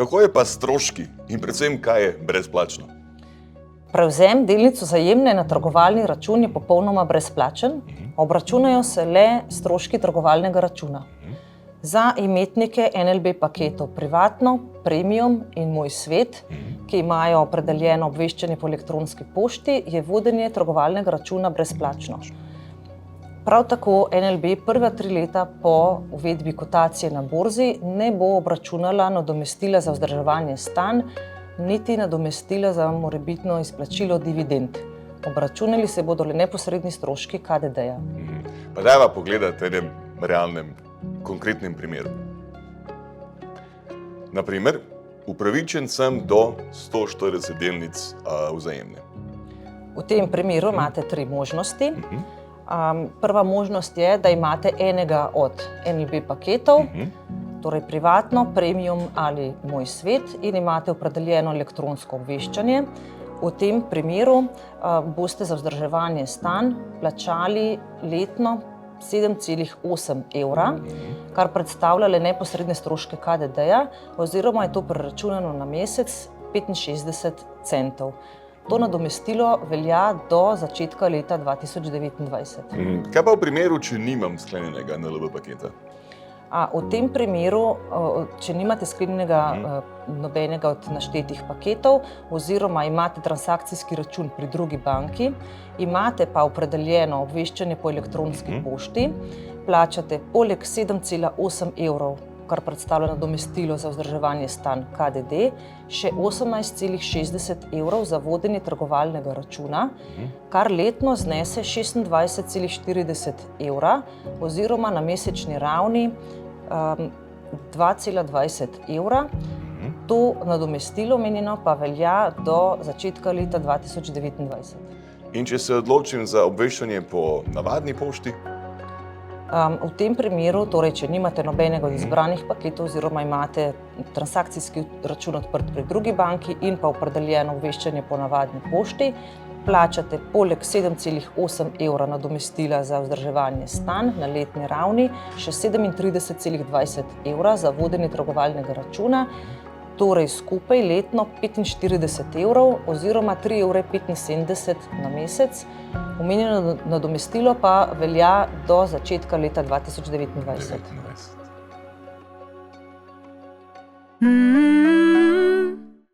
Kako je pa s stroški in predvsem, kaj je brezplačno? Prevzem delnic Vzajemne na trgovalni račun je popolnoma brezplačen, obračunajo se le stroški trgovalnega računa. Za imetnike NLB paketov Privatno, Premium in Moj svet, ki imajo opredeljeno obveščanje po elektronski pošti, je vodenje trgovalnega računa brezplačno. Prav tako NLB prva 3 leta po uvedbi kotacije na borzi ne bo obračunala nadomestila za vzdrževanje stanj, niti nadomestila za morebitno izplačilo dividend. Obračunali se bodo le neposredni stroški KDD-ja. Pa dajva pogledati enem realnem, konkretnem primeru. Naprimer, upravičen sem do 140 delnic Vzajemne. V tem primeru imate 3 možnosti. Prva možnost je, da imate enega od NLB paketov, torej Privatno, Premium ali Moj svet in imate opredeljeno elektronsko obveščanje. V tem primeru boste za vzdrževanje stanj plačali letno 7,8 evra, kar predstavlja le neposredne stroške KDD-ja, oziroma je to preračunano na mesec 65 centov. To nadomestilo velja do začetka leta 2029. Kaj pa v primeru, če nimam sklenjenega NLB paketa? V tem primeru, če nimate sklenjenega nobenega od naštetih paketov oziroma imate transakcijski račun pri drugi banki, imate pa opredeljeno obveščanje po elektronski pošti, plačate poleg 7,8 evrov, kar predstavlja nadomestilo za vzdrževanje stanj KDD, še 18,60 evrov za vodenje trgovalnega računa, kar letno znese 26,40 evra oziroma na mesečni ravni 2,20 evra. To nadomestilo omenjeno pa velja do začetka leta 2029. In če se odločim za obveščanje po navadni pošti? V tem primeru, torej, če nimate nobenega od izbranih paketov oziroma imate transakcijski račun odprt pri drugi banki in pa opredeljeno obveščanje po navadni pošti, plačate poleg 7,8 evra nadomestila za vzdrževanje stanj na letni ravni še 37,20 evra za vodenje trgovalnega računa, torej skupaj letno 45 evrov oziroma 3,75 evra na mesec. Omenjeno nadomestilo pa velja do začetka leta 2029.